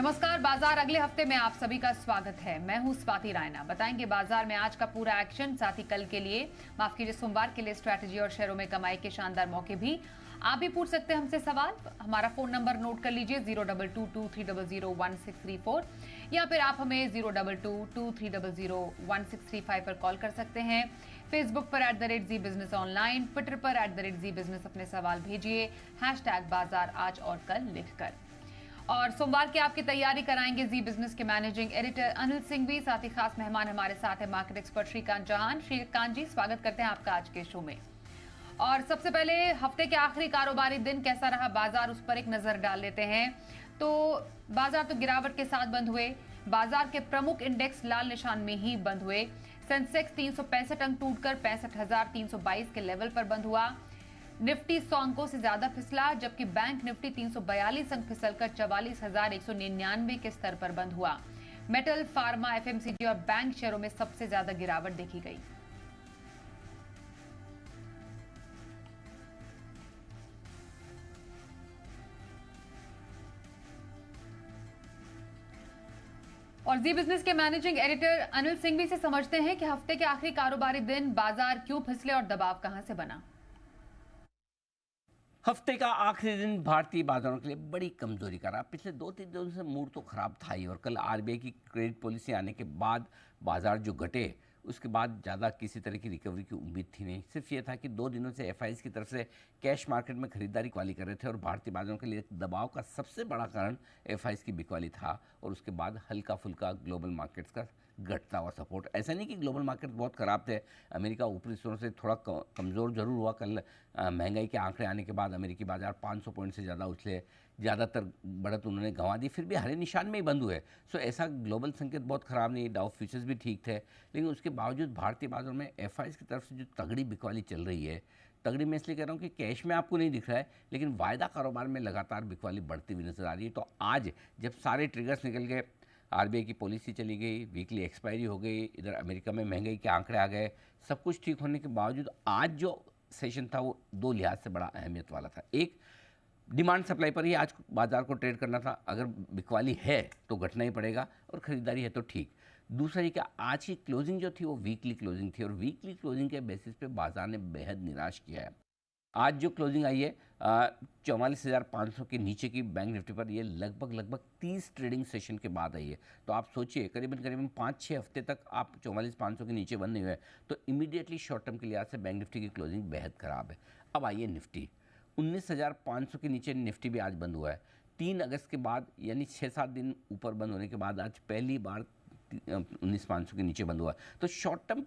नमस्कार। बाजार अगले हफ्ते में आप सभी का स्वागत है। मैं हूं स्वाति रायना। बताएंगे बाजार में आज का पूरा एक्शन, साथ ही कल के लिए, माफ कीजिए सोमवार के लिए स्ट्रैटेजी और शेयरों में कमाई के शानदार मौके भी। आप भी पूछ सकते हैं हमसे सवाल। हमारा फोन नंबर नोट कर लीजिए 0222300164 या फिर आप हमें 0222300165 पर कॉल कर सकते हैं। फेसबुक पर @जी बिजनेस ऑनलाइन, ट्विटर पर @जी बिजनेस अपने सवाल भेजिए #बाजार आज और कल लिखकर। और सोमवार की आपकी तैयारी कराएंगे जी बिजनेस के मैनेजिंग एडिटर अनिल सिंघवी। साथ ही खास मेहमान हमारे साथ है मार्केट एक्सपर्ट श्रीकांत जहान। श्रीकांत जी, स्वागत करते हैं आपका आज के शो में। और सबसे पहले हफ्ते के आखिरी कारोबारी दिन कैसा रहा बाजार, उस पर एक नजर डाल लेते हैं। तो बाजार तो गिरावट के साथ बंद हुए। बाजार के प्रमुख इंडेक्स लाल निशान में ही बंद हुए। सेंसेक्स 365 अंक टूटकर 65,322 के लेवल पर बंद हुआ। निफ्टी 100 अंकों से ज्यादा फिसला, जबकि बैंक निफ्टी 342 अंक फिसलकर 44,199 के स्तर पर बंद हुआ। मेटल, फार्मा, एफएमसीजी और बैंक शेयरों में सबसे ज्यादा गिरावट देखी गई। और जी बिजनेस के मैनेजिंग एडिटर अनिल सिंघवी से समझते हैं कि हफ्ते के आखिरी कारोबारी दिन बाजार क्यों फिसले और दबाव कहां से बना। हफ्ते का आखिरी दिन भारतीय बाजारों के लिए बड़ी कमजोरी का रहा। पिछले 2-3 दिनों से मूड तो खराब था ही, और कल आरबीआई की क्रेडिट पॉलिसी आने के बाद बाजार जो घटे, उसके बाद ज़्यादा किसी तरह की रिकवरी की उम्मीद थी नहीं। सिर्फ ये था कि 2 दिनों से एफआईज की तरफ से कैश मार्केट में खरीदारी बिकवाली कर रहे थे, और भारतीय बाजारों के लिए दबाव का सबसे बड़ा कारण एफआईज की बिकवाली था, और उसके बाद हल्का फुल्का ग्लोबल मार्केट्स का घटता हुआ सपोर्ट। ऐसा नहीं कि ग्लोबल मार्केट बहुत ख़राब थे। अमेरिका ऊपरी स्तरों से थोड़ा कमज़ोर जरूर हुआ। कल महंगाई के आंकड़े आने के बाद अमेरिकी बाजार 500 पॉइंट से ज़्यादा उछले, ज़्यादातर बढ़त उन्होंने गंवा दी, फिर भी हरे निशान में ही बंद हुए। सो ऐसा ग्लोबल संकेत बहुत ख़राब नहीं। डाउ फ्यूचर्स भी ठीक थे, लेकिन उसके बावजूद भारतीय बाजारों में एफआईज की तरफ से जो तगड़ी बिकवाली चल रही है, तगड़ी मैं इसलिए कह रहा हूँ कि कैश में आपको नहीं दिख रहा है, लेकिन वायदा कारोबार में लगातार बिकवाली बढ़ती हुई नजर आ रही है। तो आज जब सारे ट्रिगर्स निकल गए, आरबीआई की पॉलिसी चली गई, वीकली एक्सपायरी हो गई, इधर अमेरिका में महंगाई के आंकड़े आ गए, सब कुछ ठीक होने के बावजूद आज जो सेशन था वो 2 लिहाज से बड़ा अहमियत वाला था। एक, डिमांड सप्लाई पर ही आज बाजार को ट्रेड करना था। अगर बिकवाली है तो घटना ही पड़ेगा, और ख़रीदारी है तो ठीक। दूसरा ये कि आज की क्लोजिंग जो थी वो वीकली क्लोजिंग थी, और वीकली क्लोजिंग के बेसिस पे बाजार ने बेहद निराश किया है। आज जो क्लोजिंग आई है 44,500 के नीचे की बैंक निफ्टी पर, ये लगभग 30 ट्रेडिंग सेशन के बाद आई है। तो आप सोचिए करीबन 5-6 हफ्ते तक आप 44,500 के नीचे बंद नहीं हुए, तो इमीडिएटली शॉर्ट टर्म के लिहाज से बैंक निफ्टी की क्लोजिंग बेहद ख़राब है। अब आइए निफ्टी, 19,500 के नीचे निफ्टी भी आज बंद हुआ है। 3 अगस्त के बाद, यानी 6-7 दिन ऊपर बंद होने के बाद आज पहली बार 19,500 के नीचे बंद हुआ। तो शॉर्ट टर्म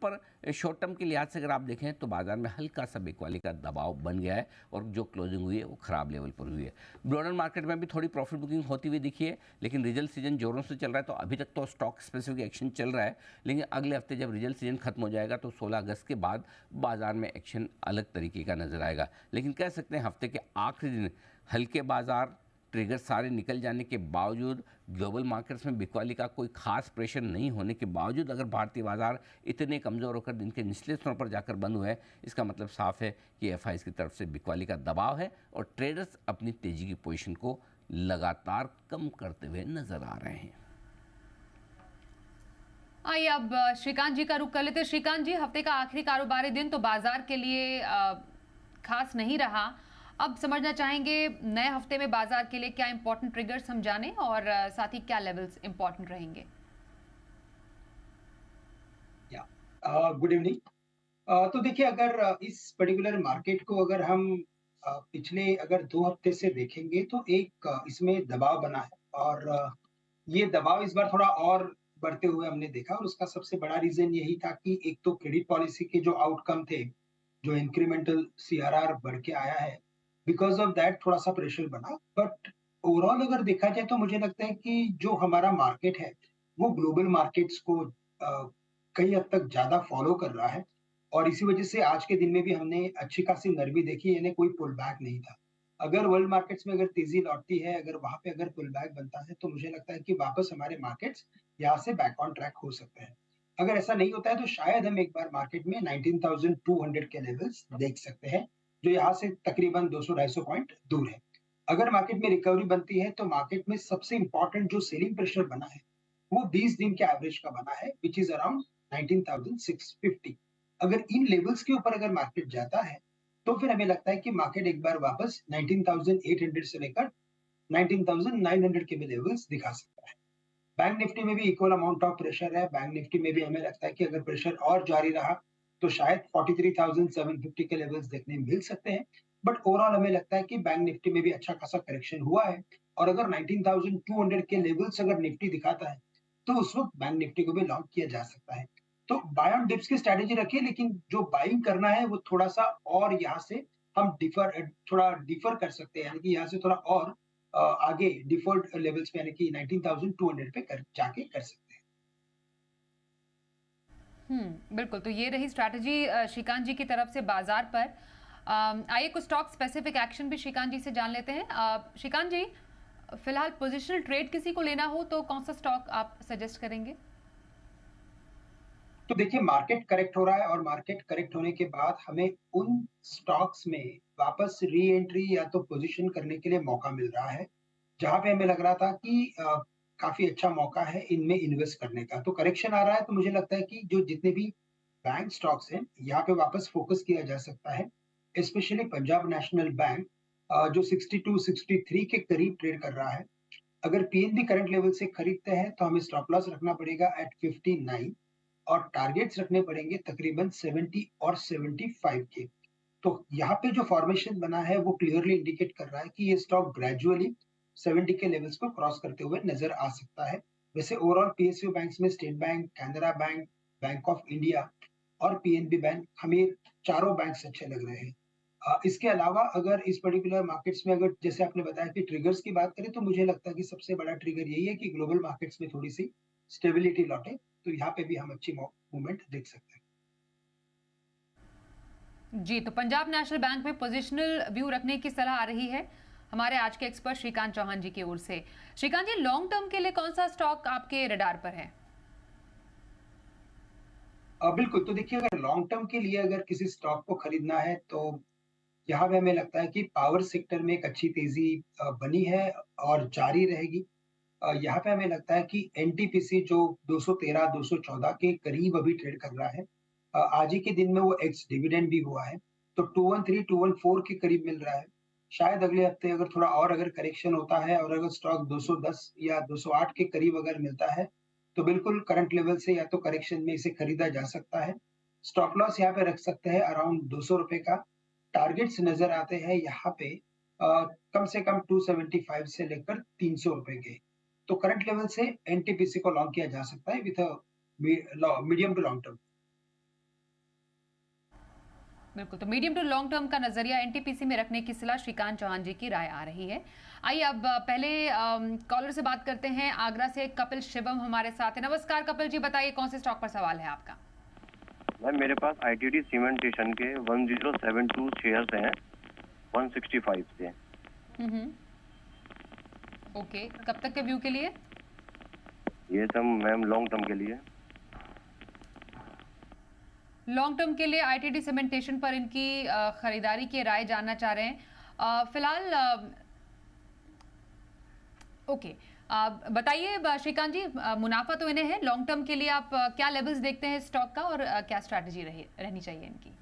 के लिहाज से अगर आप देखें तो बाजार में हल्का सा बिकवाली का दबाव बन गया है, और जो क्लोजिंग हुई है वो खराब लेवल पर हुई है। ब्रॉडर मार्केट में भी थोड़ी प्रॉफिट बुकिंग होती हुई दिखी है, लेकिन रिजल्ट सीजन जोरों से चल रहा है, तो अभी तक तो स्टॉक स्पेसिफिक एक्शन चल रहा है। लेकिन अगले हफ्ते जब रिजल्ट सीजन खत्म हो जाएगा तो 16 अगस्त के बाद बाजार में एक्शन अलग तरीके का नजर आएगा। लेकिन कह सकते हैं हफ्ते के आखिरी दिन हल्के बाजार, ट्रिगर सारे निकल जाने के बावजूद, ग्लोबल मार्केट्स में बिकवाली का कोई खास प्रेशर नहीं होने के बावजूद, अगर भारतीय बाजार इतने कमज़ोर होकर दिन के निचले स्तरों पर जाकर बंद हुए हैं, इसका मतलब साफ है कि एफआईज की तरफ से बिकवाली का दबाव है, और ट्रेडर्स अपनी तेजी की पोजीशन को लगातार कम करते हुए नजर आ रहे हैं। आइए अब श्रीकांत जी का रुख कर लेते हैं। श्रीकांत जी, हफ्ते का आखिरी कारोबारी दिन तो बाजार के लिए खास नहीं रहा। अब समझना चाहेंगे नए हफ्ते में बाजार के लिए क्या इंपॉर्टेंट ट्रिगर्स हम जाने, और साथ ही क्या लेवल्स इंपॉर्टेंट रहेंगे। Good evening. तो देखिए, अगर इस पर्टिकुलर मार्केट को अगर हम पिछले अगर 2 हफ्ते से देखेंगे तो एक इसमें दबाव बना है, और ये दबाव इस बार थोड़ा और बढ़ते हुए हमने देखा, और उसका सबसे बड़ा रीजन यही था कि एक तो क्रेडिट पॉलिसी के जो आउटकम थे, जो इंक्रीमेंटल सीआरआर बढ़ के आया है, बिकॉज ऑफ दैट थोड़ा सा प्रेशर बना। बट ओवरऑल अगर देखा जाए तो मुझे लगता है कि जो हमारा मार्केट है वो ग्लोबल मार्केट्स को कई हद तक ज्यादा फॉलो कर रहा है, और इसी वजह से आज के दिन में भी हमने अच्छी खासी नरमी देखी, यानी कोई पुल बैक नहीं था। अगर वर्ल्ड मार्केट्स में अगर तेजी लौटती है, अगर वहां पे अगर पुल बैक बनता है, तो मुझे लगता है कि वापस हमारे मार्केट्स यहाँ से बैक ऑन ट्रैक हो सकते हैं। अगर ऐसा नहीं होता है तो शायद हम एक बार मार्केट में 19,200 के लेवल्स देख सकते हैं, जो यहाँ से तकरीबन 200-250 पॉइंट दूर है। अगर मार्केट में रिकवरी बनती है तो मार्केट में सबसे इंपॉर्टेंट जो सेलिंग प्रेशर बना है वो 20 दिन के एवरेज का बना है विच इज अराउंड 19,650। अगर इन लेवल्स के ऊपर अगर मार्केट जाता है तो फिर हमें लगता है कि मार्केट एक बार वापस 19,800 से लेकर 19,900 के भी लेवल्स दिखा सकता है। बैंक निफ्टी में भी इक्वल अमाउंट ऑफ प्रेशर है। बैंक निफ्टी में भी हमें लगता है कि अगर प्रेशर और जारी रहा तो शायद 43,750 के लेवल्स देखने मिल सकते हैं। बट ओवरऑल हमें लगता है कि बैंक निफ्टी में भी अच्छा खासा करेक्शन हुआ है और अगर 19,200 के लेवल्स अगर निफ्टी दिखाता है तो उस वक्त बैंक निफ्टी को भी लॉन्ग किया जा सकता है। तो बाय ऑन डिप्स की स्ट्रेटेजी रखिए, लेकिन जो बाइंग करना है वो थोड़ा सा और यहाँ से हम थोड़ा डिफर कर सकते हैं, यानी कि यहाँ से थोड़ा और आगे डिफॉल्ट लेवल्स पे यानी कि 19,200 पे जाके कर सकते हैं। बिल्कुल। तो ये रही स्ट्रैटेजी श्रीकांत जी की तरफ से बाजार पर। आइए कुछ स्टॉक स्पेसिफिक एक्शन भी श्रीकांत जी से जान लेते हैं। श्रीकांत जी, फिलहाल पोजिशनल ट्रेड किसी को लेना हो तो कौन सा स्टॉक आप सजेस्ट करेंगे? तो देखिए, मार्केट करेक्ट हो रहा है और मार्केट करेक्ट होने के बाद हमें उन स्टॉक्स में वापस री एंट्री या तो पोजीशन करने के लिए मौका मिल रहा है जहां पे हमें लग रहा था कि काफी अच्छा मौका है इनमें इन्वेस्ट करने का। तो करेक्शन आ रहा है तो मुझे लगता है कि जो जितने भी बैंक स्टॉक्स हैं यहाँ पे वापस फोकस किया जा सकता है। स्पेशली पंजाब नेशनल बैंक जो 62-63 के करीब ट्रेड कर रहा है। अगर पीएनबी करंट लेवल से खरीदते हैं तो हमें स्टॉप लॉस रखना पड़ेगा एट 59 और टारगेट्स रखने पड़ेंगे तकरीबन 70 और 75 के। तो यहाँ पे जो फॉर्मेशन बना है वो क्लियरली इंडिकेट कर रहा है कि ये स्टॉक ग्रेजुअली 70 के लेवल्स को क्रॉस करते हुए नजर आ सकता है। वैसे ओवरऑल पीएसयू बैंक्स में state bank, Canara bank, bank of India और पीएनबी बैंक, हमें चारों बैंक्स अच्छे लग रहे हैं। इसके अलावा अगर इस पर्टिकुलर मार्केट्स में अगर जैसे आपने बताया कि ट्रिगर्स की बात करें तो मुझे लगता है कि सबसे बड़ा ट्रिगर यही है कि ग्लोबल मार्केट्स में थोड़ी सी स्टेबिलिटी लौटे, तो यहाँ पे भी हम अच्छी मूवमेंट देख सकते हैं। जी, तो पंजाब नेशनल बैंक में पोजिशनल व्यू रखने की सलाह आ रही है हमारे आज के एक्सपर्ट श्रीकांत चौहान जी की ओर से। श्रीकांत जी, लॉन्ग टर्म के लिए कौन सा स्टॉक आपके रडार पर है? बिल्कुल, तो देखिए, अगर लॉन्ग टर्म के लिए अगर किसी स्टॉक को खरीदना है तो यहाँ पे हमें लगता है कि पावर सेक्टर में एक अच्छी तेजी बनी है और जारी रहेगी। यहाँ पे हमें लगता है कि एनटीपीसी जो 213-214 के करीब अभी ट्रेड कर रहा है, आज ही के दिन में वो एक्स डिविडेंड भी हुआ है, तो 213-214 के करीब मिल रहा है। शायद अगले हफ्ते अगर थोड़ा और अगर करेक्शन होता है और अगर स्टॉक 210 या 208 के करीब अगर मिलता है तो बिल्कुल करंट लेवल से या तो करेक्शन में इसे खरीदा जा सकता है। स्टॉप लॉस यहाँ पे रख सकते हैं अराउंड 200 रुपए का। टारगेट्स नजर आते हैं यहाँ पे कम से कम 275 से लेकर 300 रुपए के। तो करंट लेवल से एनटीपीसी को लॉन्ग किया जा सकता है with medium to long term. बिल्कुल, तो मीडियम टू लॉन्ग टर्म का नजरिया एनटीपीसी में रखने की सलाह श्रीकांत चौहान जी की राय आ रही है। आइए अब पहले कॉलर से बात करते हैं। आगरा से कपिल शिवम हमारे साथ है। नमस्कार कपिल जी, बताइए कौन से स्टॉक पर सवाल है आपका? मैम, मेरे पास आईटीडी सीमेंटेशन के 1072 शेयर्स हैं 165 से। ओके, कब तक के व्यू के लिए? ये सब मैम लॉन्ग टर्म के लिए। लॉन्ग टर्म के लिए आईटीडी सीमेंटेशन पर इनकी खरीदारी की राय जानना चाह रहे हैं फिलहाल। ओके, बताइए श्रीकांत जी, मुनाफा तो इन्हें है, लॉन्ग टर्म के लिए आप क्या लेवल्स देखते हैं स्टॉक का और क्या स्ट्रैटेजी रहनी चाहिए इनकी?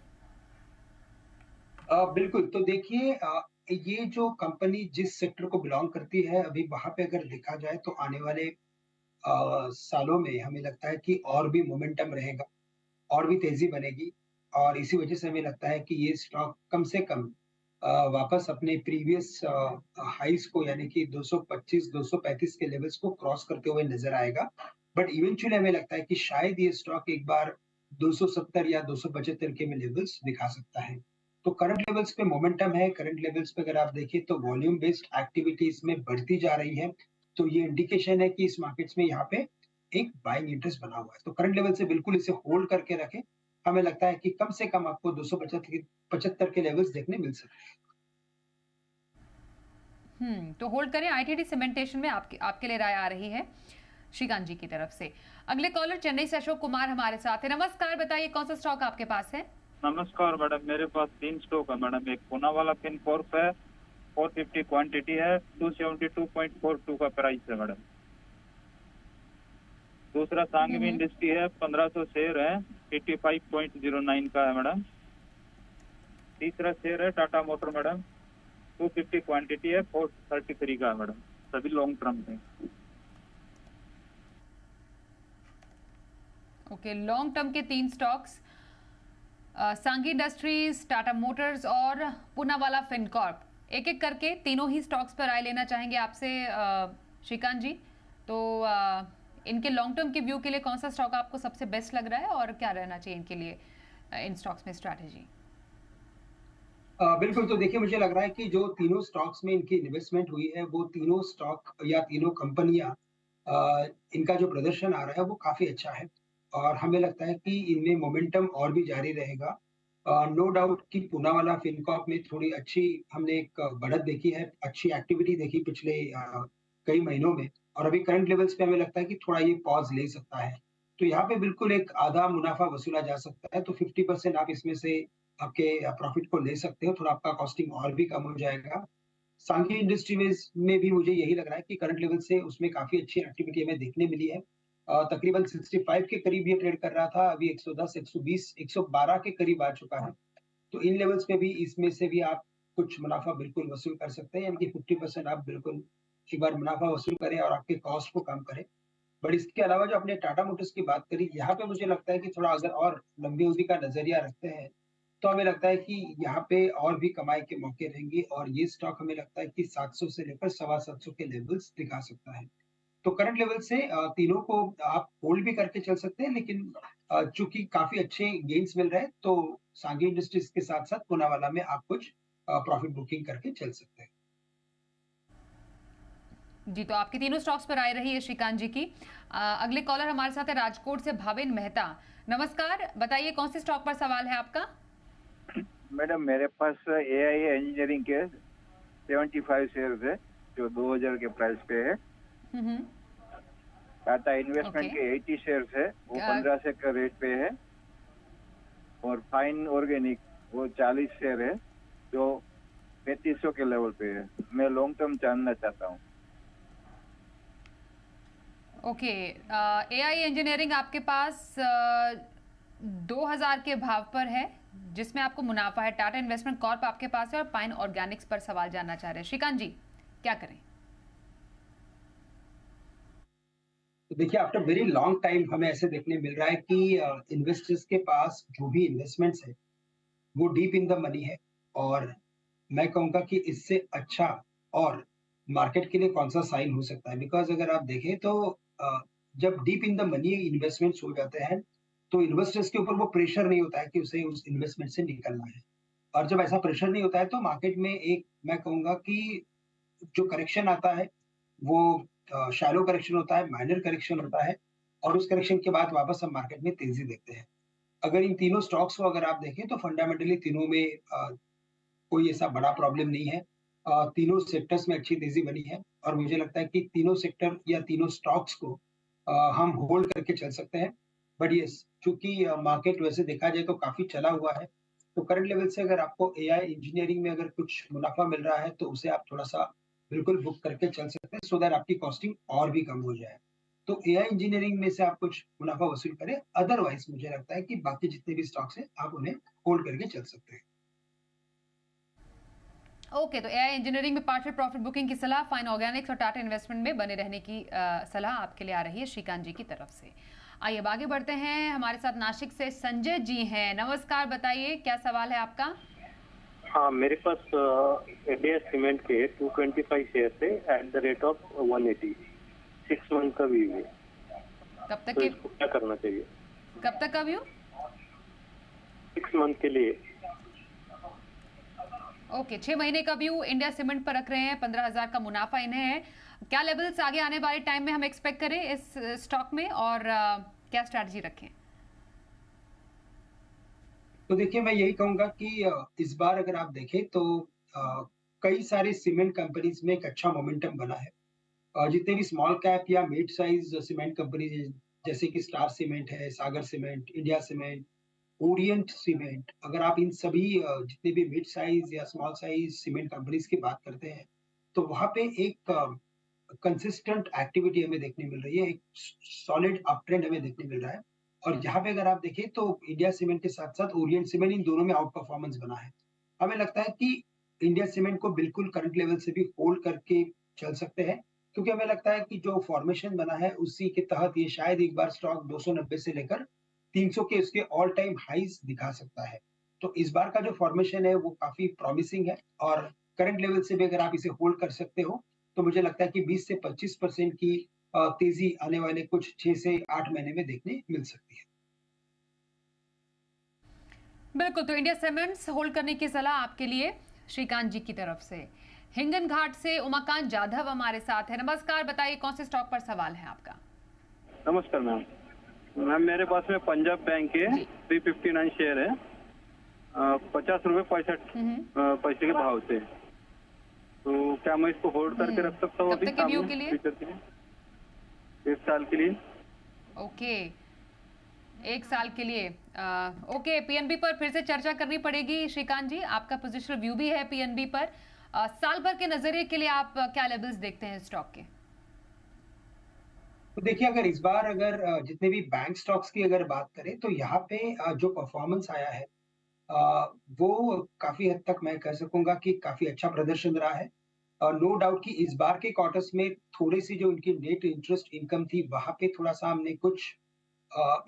बिल्कुल, तो देखिए, ये जो कंपनी जिस सेक्टर को बिलोंग करती है अभी वहां पे अगर देखा जाए तो आने वाले सालों में हमें लगता है कि और भी मोमेंटम रहेगा और भी तेजी बनेगी और इसी वजह से हमें लगता है कि ये स्टॉक कम से कम वापस अपने प्रीवियस हाइस को यानी कि 225-235 के लेवल्स को क्रॉस करते हुए नजर आएगा। बट इवेंचुअली हमें लगता है कि शायद ये स्टॉक एक बार 270 या 275 के में लेवल्स दिखा सकता है। तो करंट लेवल्स पे मोमेंटम है। करंट लेवल्स पे अगर आप देखें तो वॉल्यूम बेस्ड एक्टिविटी इसमें बढ़ती जा रही है, तो ये इंडिकेशन है कि इस मार्केट्स में यहाँ पे एक बाइंग इंटरेस्ट बना हुआ है। तो करंट लेवल से बिल्कुल इसे होल्ड करके रखें। हमें लगता है कि कम से कम आपको 275 के लेवल्स देखने मिल सकते हैं। तो होल्ड करें। आईटीडी सीमेंटेशन में आपके लिए राय आ रही है श्रीकांत जी की तरफ से। अगले कॉलर चेन्नई से अशोक कुमार हमारे साथ है। नमस्कार, बताइए कौन सा स्टॉक आपके पास है? नमस्कार मैडम, मेरे पास 3 स्टॉक है मैडम। एक पूना वाला पिन कॉर्प है, 450 क्वांटिटी है, 272.42 का प्राइस है मैडम। दूसरा सांगवी इंडस्ट्री है, 1500 शेयर है, 85.09 का है मैडम। तीसरा शेयर है टाटा मोटर मैडम, 250 क्वांटिटी है, 433 का है मैडम। सभी लॉन्ग टर्म है। ओके, लॉन्ग टर्म के 3 स्टॉक्स, सांगी इंडस्ट्रीज, टाटा मोटर्स और पूनावाला फिनकॉर्प, एक एक करके तीनों ही स्टॉक्स पर राय लेना चाहेंगे आपसे श्रीकांत जी। तो इनके लॉन्ग टर्म के व्यू के लिए कौन सा स्टॉक आपको सबसे बेस्ट लग रहा है और क्या रहना चाहिए इनके लिए इन स्टॉक्स में स्ट्रैटेजी? बिल्कुल, तो देखिए मुझे लग रहा है कि जो तीनों स्टॉक्स में इनकी इन्वेस्टमेंट हुई है, वो तीनों स्टॉक या तीनों कंपनियां, इनका जो प्रदर्शन आ रहा है वो काफी अच्छा है और हमें लगता है कि इनमें मोमेंटम और भी जारी रहेगा। नो डाउट कि पूनावाला फिनकॉर्प में थोड़ी अच्छी हमने एक बढ़त देखी है, अच्छी एक्टिविटी देखी पिछले कई महीनों में और अभी करंट लेवल्स पे हमें लगता है कि थोड़ा ये पॉज ले सकता है। तो यहाँ पे बिल्कुल एक आधा मुनाफा वसूला जा सकता है, तो 50% आप इसमें से आपके प्रॉफिट को ले सकते हो, थोड़ा आपका कॉस्टिंग और भी कम हो जाएगा। सांघी इंडस्ट्रीज में भी मुझे यही लग रहा है कि करंट लेवल से उसमें काफी अच्छी एक्टिविटी हमें देखने मिली है। तकरीबन 65 के करीब ये ट्रेड कर रहा था, अभी 110, 120, 112 के करीब आ चुका है। तो इन लेवल्स पे भी इसमें से भी आप कुछ मुनाफा बिल्कुल वसूल कर सकते हैं, यानी कि 50% आप बिल्कुल एक बार मुनाफा वसूल करें और आपके कॉस्ट को कम करें। बट इसके अलावा जो आपने टाटा मोटर्स की बात करी, यहाँ पे मुझे लगता है कि थोड़ा अगर और लंबी अवधि का नजरिया रखते हैं, तो हमें लगता है कि यहाँ पे और भी कमाई के मौके रहेंगे और ये स्टॉक हमें लगता है कि 700 से लेकर 750 के लेवल्स दिखा सकता है। तो करंट लेवल से तीनों को आप होल्ड भी करके चल सकते हैं, लेकिन चूंकि काफी अच्छे गेन्स मिल रहे हैं, तो सांघी इंडस्ट्रीज के साथ-साथ पूनावाला में आप कुछ प्रॉफिट बुकिंग करके चल सकते हैं। जी, तो आपके तीनों स्टॉक्स पर आए रही है श्रीकांत जी की। अगले कॉलर हमारे साथ है राजकोट से भाविन मेहता। नमस्कार, बताइए कौन से स्टॉक पर सवाल है आपका? मैडम मेरे पास एआई इंजीनियरिंग के 75 शेयर्स है जो 2000 के प्राइस पे है। Tata investment okay. के 80 शेयर्स है, वो 15 से का रेट पे है। और फाइन ऑर्गेनिक वो 40 शेयर है जो 3500 के लेवल पे है। मैं लॉन्ग टर्म जानना चाहता हूँ। ओके, एआई इंजीनियरिंग आपके पास 2000 के भाव पर है जिसमें आपको मुनाफा है। टाटा इन्वेस्टमेंट कॉर्प आपके पास है और पाइन ऑर्गेनिक्स पर सवाल जानना चाह रहे हैं। श्रीकांत जी, क्या करें? तो देखिए आफ्टर वेरी लॉन्ग टाइम हमें ऐसे देखने मिल रहा है कि इन्वेस्टर्स के पास जो भी इन्वेस्टमेंट्स है वो डीप इन द मनी है और मैं कहूँगा कि इससे अच्छा और मार्केट के लिए कौन-सा साइन हो सकता है। बिकॉज़ अगर आप देखें तो जब deep in the money investments हो जाते हैं, तो इन्वेस्टर्स के ऊपर वो प्रेशर नहीं होता है कि उसे उस इन्वेस्टमेंट से निकलना है। और जब ऐसा प्रेशर नहीं होता है तो मार्केट में एक मैं कहूँगा कि जो करेक्शन आता है वो शैलो करेक्शन होता है, माइनर करेक्शन होता है और उस करेक्शन के बाद वापस हम मार्केट में तेज़ी देखते हैं। अगर इन तीनों स्टॉक्स को अगर आप देखें तो फंडामेंटली तीनों में कोई ऐसा बड़ा प्रॉब्लम नहीं है। तीनों सेक्टर्स में अच्छी तेज़ी बनी है और मुझे लगता है कि तीनों सेक्टर या तीनों स्टॉक्स को हम होल्ड करके चल सकते हैं। बट येस, चूँकि मार्केट वैसे देखा जाए तो काफ़ी चला हुआ है, तो करंट लेवल से अगर आपको एआई इंजीनियरिंग में अगर कुछ मुनाफ़ा मिल रहा है, तो उसे आप थोड़ा-सा बिल्कुल बुक करके चल सकते हैं सो दैट आपकी कॉस्टिंग और भी कम हो जाए। तो एआई इंजीनियरिंग में से आप कुछ मुनाफ़ा वसूल करें, अदरवाइज़ मुझे लगता है कि बाकी जितने भी स्टॉक्स हैं, आप उन्हें होल्ड करके चल सकते हैं। ओके, तो एआई इंजीनियरिंग में पार्शियल प्रॉफिट बुकिंग की सलाह, फाइन ऑर्गेनिक्स और टाटा इन्वेस्टमेंट में बने रहने की सलाह आपके लिए आ रही है श्रीकांत जी की तरफ से। आइए अब आगे बढ़ते हैं। हमारे साथ नासिक से संजय जी हैं। नमस्कार, बताइए क्या सवाल है आपका? हाँ, मेरे पास इंडिया सीमेंट के 225 शेयर थे at the rate of 180, 6 month का व्यू है। कब तक तो के इसको क्या करना चाहिए? कब तक का व्यू? 6 मंथ के लिए। ओके, 6 महीने का व्यू इंडिया सीमेंट पर रख रहे हैं। 15,000 का मुनाफा इन्हें है। क्या लेवल्स आगे आने वाले टाइम में हम एक्सपेक्ट करें इस स्टॉक में और क्या स्ट्रैटेजी रखें? तो देखिए मैं यही कहूँगा कि इस बार अगर आप देखें तो अ, कई सारे सीमेंट कंपनीज में एक अच्छा मोमेंटम बना है। जितने भी स्मॉल कैप या मिड साइज सीमेंट कंपनीज हैं, जैसे कि स्टार सीमेंट है, Sagar cement, India cement, Orient cement, अगर आप इन सभी जितने भी मिड साइज़ या स्मॉल साइज़ सीमेंट कंपनीज़ की बात करते हैं, तो वहाँ पे एक कंसिस्टेंट एक्टिविटी हमें देखने मिल रही है, एक सॉलिड अप ट्रेंड हमें देखने मिल रहा है। और यहाँ पे अगर आप देखें तो इंडिया सीमेंट के साथ-साथ ओरिएंट सीमेंट इन दोनों में आउट परफॉर्मेंस बना है। हमें लगता है कि इंडिया सीमेंट को बिल्कुल करंट लेवल से भी होल्ड करके चल सकते हैं, क्योंकि हमें लगता है कि जो फॉर्मेशन बना है उसी के तहत ये शायद एक बार स्टॉक 290 से लेकर 300 के उसके ऑल टाइम हाईज़ दिखा सकता है। तो इस बार का जो फॉर्मेशन है वो काफ़ी प्रॉमिसिंग है और करंट लेवल से भी अगर आप इसे होल्ड कर सकते हो, तो मुझे लगता है कि 20 से 25% की तेज़ी आने वाले कुछ 6 से 8 महीने में देखने मिल सकती है। बिल्कुल, तो इंडिया सीमेंट्स होल्ड करने की सलाह आपके लिए श्रीकांत जी की तरफ से। हिंगन घाट से उमाकांत जाधव हमारे साथ है। नमस्कार, बताइए कौन से स्टॉक पर सवाल है आपका? नमस्कार मैम। मैम मेरे पास में पंजाब बैंक के जी। 359 शेयर है, 50 रुपए 65 पैसे के भाव से। तो क्या मैं इसको होल्ड करके रख सकता हूँ कब अभी तक के व्यू के लिए? फ्यूचर के लिए? 1 साल के लिए। ओके, 1 साल के लिए। ओके, पीएनबी पर फिर से चर्चा करनी पड़ेगी श्रीकांत जी। आपका पोजिशनल व्यू भी है पीएनबी पर। साल भर के नजरिए के लिए आप क्या लेवल्स देखते हैं स्टॉक के? तो देखिए, अगर इस बार अगर जितने भी बैंक स्टॉक्स की अगर बात करें तो यहाँ पे जो परफॉर्मेंस आया है वो काफ़ी हद तक मैं कह सकूँगा कि काफ़ी अच्छा प्रदर्शन रहा है। नो डाउट कि इस बार के क्वार्टर्स में थोड़ी-सी जो उनकी नेट इंटरेस्ट इनकम थी, वहाँ पे थोड़ा-सा हमने कुछ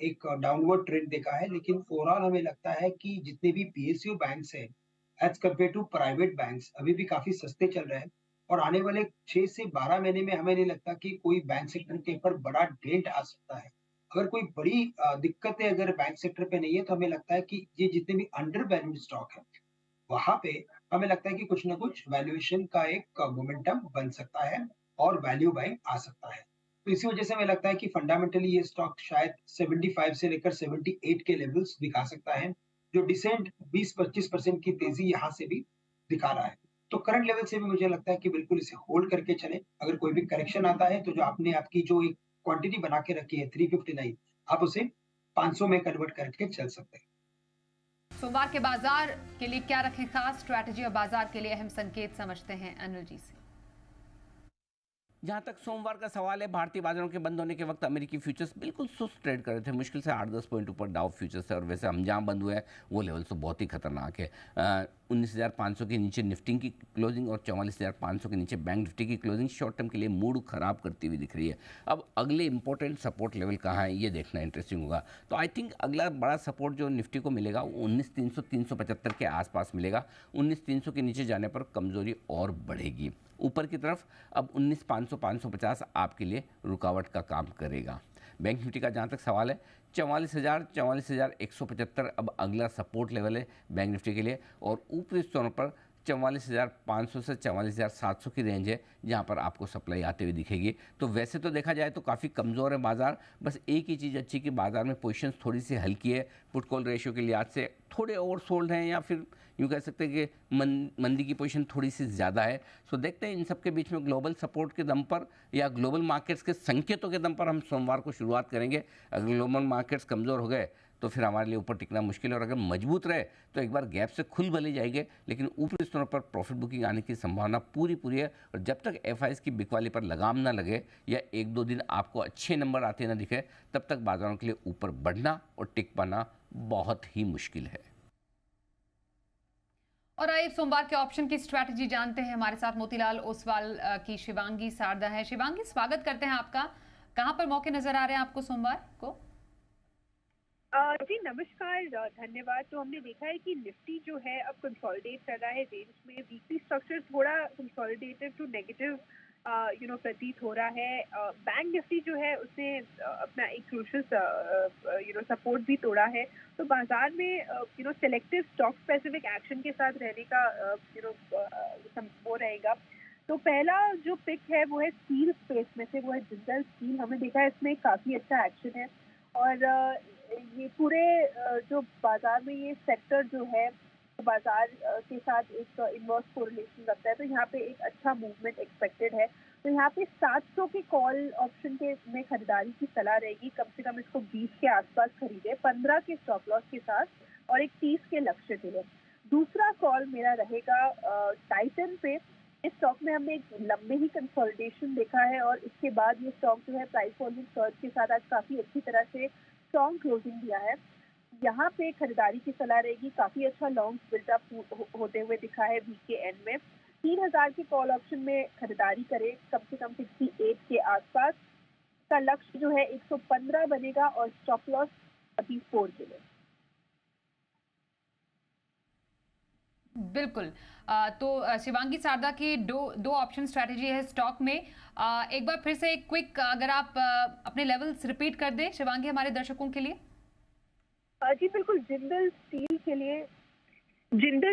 एक डाउनवर्ड ट्रेंड देखा है। लेकिन ओवरऑल हमें लगता है कि जितने भी पीएसयू बैंक्स हैं, as compare to private banks अभी भी काफ़ी सस्ते चल रहे हैं और आने वाले 6 से 12 महीने में हमें नहीं लगता कि कोई बैंक सेक्टर के ऊपर बड़ा डेंट आ सकता है। अगर कोई बड़ी दिक्कतें अगर बैंक सेक्टर पे नहीं है, तो हमें लगता है कि ये जितने भी अंडर वैल्यूड स्टॉक हैं, वहाँ पे हमें लगता है कि कुछ ना कुछ वैल्यूएशन का एक मोमेंटम बन सकता है और वैल्यू बाइंग आ सकता है। तो इसी वजह से हमें लगता है कि फंडामेंटली ये स्टॉक शायद 75 से लेकर 78 के लेवल्स दिखा सकता है, जो डिसेंट 20-25% की तेज़ी यहाँ से भी दिखा रहा है। तो करंट लेवल से भी मुझे लगता है कि बिल्कुल इसे होल्ड करके चलें। अगर कोई भी करेक्शन आता है, तो जो आपने आपकी जो एक क्वांटिटी बना के रखी है 359, आप उसे 500 में कन्वर्ट करके चल सकते हैं। सोमवार के बाजार के लिए क्या रखें खास स्ट्रैटेजी और बाजार के लिए अहम संकेत समझते हैं अनिल जी से। जहां तक सोमवार का सवाल है, भारतीय बाजारों के बंद होने के वक्त अमेरिकी फ्यूचर्स बिल्कुल सुस्त ट्रेड कर रहे थे, मुश्किल से 8-10 पॉइंट ऊपर डाउ फ्यूचर्स है। और वैसे हम जहां बंद हुए हैं वो लेवल तो बहुत ही खतरनाक है। 19,500 के नीचे निफ्टी की क्लोजिंग और 44,500 के नीचे बैंक निफ्टी की क्लोजिंग शॉर्ट टर्म के लिए मूड खराब करती हुई दिख रही है। अब अगले इंपॉर्टेंट सपोर्ट लेवल कहाँ है ये देखना इंटरेस्टिंग होगा। तो आई थिंक अगला बड़ा सपोर्ट जो निफ्टी को मिलेगा वो 19,300-375 के आसपास मिलेगा। 19,300 के नीचे जाने पर कमजोरी और बढ़ेगी। ऊपर की तरफ अब 19,500-550 आपके लिए रुकावट का काम करेगा। बैंक निफ्टी का जहाँ तक सवाल है, 44,175 अब अगला सपोर्ट लेवल है बैंक निफ्टी के लिए। और ऊपरी स्तरों पर 44,500 से 44,700 की रेंज है जहाँ पर आपको सप्लाई आते हुए दिखेगी। तो वैसे तो देखा जाए तो काफ़ी कमज़ोर है बाजार, बस एक ही चीज़ अच्छी कि बाजार में पोजीशंस थोड़ी सी हल्की है। पुट कॉल रेशियो के लिहाज से थोड़े ओवर सोल्ड हैं, या फिर यूँ कह सकते हैं कि मंदी की पोजीशन थोड़ी सी ज़्यादा है। सो देखते हैं इन सब के बीच में ग्लोबल सपोर्ट के दम पर या ग्लोबल मार्केट्स के संकेतों के दम पर हम सोमवार को शुरुआत करेंगे। अगर ग्लोबल मार्केट्स कमज़ोर हो गए तो फिर हमारे लिए ऊपर टिकना मुश्किल है, और अगर मजबूत रहे तो एक बार गैप से खुल भले जाएंगे, लेकिन ऊपरी स्तरों पर प्रॉफिट बुकिंग आने की संभावना पूरी है। और जब तक एफआईएस की बिकवाली पर लगाम ना लगे या 1-2 दिन आपको अच्छे नंबर आते ना दिखे, तब तक बाजारों के लिए ऊपर बढ़ना और टिक पाना बहुत ही मुश्किल है। और आइए सोमवार के ऑप्शन की स्ट्रैटेजी जानते हैं। हमारे साथ मोतीलाल ओसवाल की शिवांगी सारदा है। शिवांगी, स्वागत करते हैं आपका। कहां पर मौके नजर आ रहे हैं आपको सोमवार को? जी नमस्कार, धन्यवाद। तो हमने देखा है कि निफ्टी जो है अब कंसोलिडेट कर रहा है रेंज में। वीकली स्ट्रक्चर थोड़ा कंसोलिडेटेड टू नेगेटिव प्रतीत हो रहा है। बैंक निफ्टी जो है उसने अपना एक क्रूशियल सपोर्ट भी तोड़ा है। तो बाजार में सेलेक्टिव स्टॉक स्पेसिफिक एक्शन के साथ रहने का वो रहेगा। तो पहला जो पिक है वो है स्टील स्पेस में से, वो है जिंदल स्टील। हमने देखा है इसमें काफ़ी अच्छा एक्शन है और ये पूरे जो बाजार में ये सेक्टर जो है बाजार के साथ एक इनवर्स कोरिलेशन रखता है। तो यहाँ पे एक अच्छा मूवमेंट एक्सपेक्टेड है। तो यहाँ पे 700 के कॉल ऑप्शन के में खरीदारी की सलाह रहेगी, कम से कम इसको 20 के आसपास खरीदे 15 के स्टॉप लॉस के साथ और एक 30 के लक्ष्य के लिए। दूसरा कॉल मेरा रहेगा टाइटन पे। इस स्टॉक में हमने एक लंबे ही कंसोलिडेशन देखा है और इसके बाद ये स्टॉक जो है प्राइस वॉल्यूम सर्च के साथ आज काफ़ी अच्छी तरह से स्ट्रॉन्ग क्लोजिंग दिया है। यहाँ पे खरीदारी की सलाह रहेगी, काफ़ी अच्छा लॉन्ग बिल्डअप होते हुए दिखा है वीक के एंड में। 3000 के कॉल ऑप्शन में खरीदारी करें कम से कम 68 के आसपास। का लक्ष्य जो है 115 बनेगा और स्टॉप लॉस 34 के लिए। बिल्कुल। तो शिवांगी शारदा की दो ऑप्शन स्ट्रैटेजी है स्टॉक में। एक बार फिर से एक क्विक अगर आप अपने लेवल्स रिपीट कर दें शिवांगी हमारे दर्शकों के लिए। जी बिल्कुल। जिंदल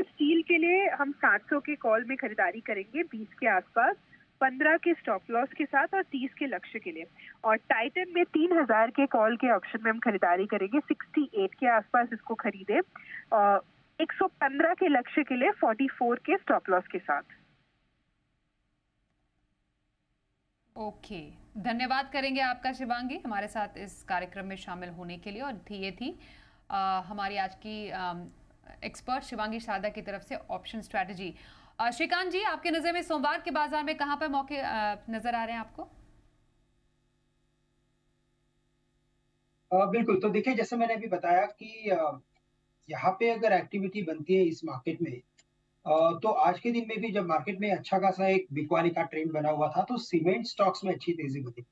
स्टील के लिए हम 700 के कॉल में खरीदारी करेंगे 20 के आसपास, 15 के स्टॉप लॉस के साथ और 30 के लक्ष्य के लिए। और टाइटन में 3000 के कॉल के ऑप्शन में हम खरीदारी करेंगे 68 के आसपास, इसको खरीदे और 115 के लक्ष्य के लिए 44 के स्टॉप लॉस के साथ। ओके, धन्यवाद करेंगे आपका शिवांगी हमारे साथ इस कार्यक्रम में शामिल होने के लिए। और ये थी हमारी आज की एक्सपर्ट शिवांगी शारदा की तरफ से ऑप्शन स्ट्रैटेजी। श्रीकांत जी, आपके नजर में सोमवार के बाजार में कहां पर मौके नजर आ रहे हैं आपको? बिल्कुल। तो देखिए, जैसे मैंने अभी बताया कि यहाँ पे अगर एक्टिविटी बनती है इस मार्केट में, तो आज के दिन में भी जब मार्केट में अच्छा खासा एक बिकवाली का ट्रेंड बना हुआ था, तो सीमेंट स्टॉक्स में अच्छी तेजी बनी।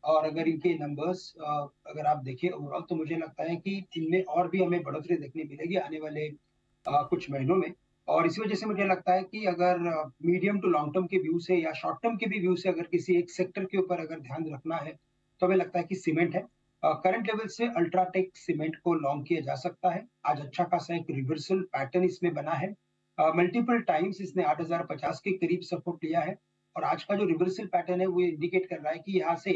और अगर इनके नंबर्स अगर आप देखें ओवरऑल, तो मुझे लगता है कि इनमें और भी हमें बढ़ोतरी देखने मिलेगी आने वाले कुछ महीनों में। और इसी वजह से मुझे लगता है कि अगर मीडियम टू लॉन्ग टर्म के व्यू से या शॉर्ट टर्म के भी व्यू से अगर किसी एक सेक्टर के ऊपर अगर ध्यान रखना है, तो हमें लगता है कि सीमेंट है। करंट लेवल से अल्ट्राटेक सीमेंट को लॉन्ग किया जा सकता है। आज अच्छा खासा एक रिवर्सल पैटर्न इसमें बना है। मल्टीपल टाइम्स इसने 8050 के करीब सपोर्ट लिया है और आज का जो रिवर्सल पैटर्न है वो इंडिकेट कर रहा है कि यहाँ से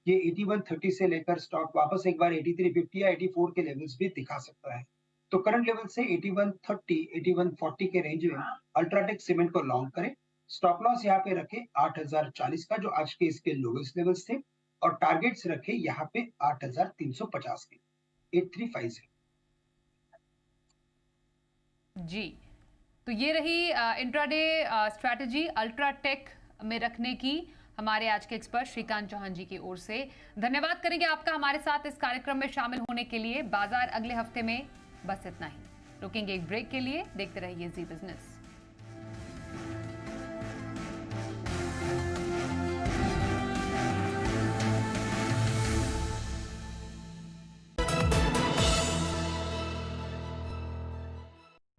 ये 8130 से लेकर स्टॉक वापस एक बार 8350 या 84 के लेवल्स भी दिखा सकता है। तो करंट लेवल से 8130 8140 के रेंज में अल्ट्राटेक सीमेंट को लॉन्ग करें। स्टॉप लॉस यहाँ पे रखे 8040 का, जो आज के इसके लोवेस्ट लेवल्स थे, और टारगेट्स रखे यहाँ पे 8350 के 8350। जी, तो ये रही इंट्राडे स्ट्रैटेजी अल्ट्राटेक में रखने की हमारे आज के एक्सपर्ट श्रीकांत चौहान जी की ओर से। धन्यवाद करेंगे आपका हमारे साथ इस कार्यक्रम में शामिल होने के लिए। बाजार अगले हफ्ते में बस इतना ही। रुकेंगे एक ब्रेक के लिए, देखते रहिए जी बिजनेस।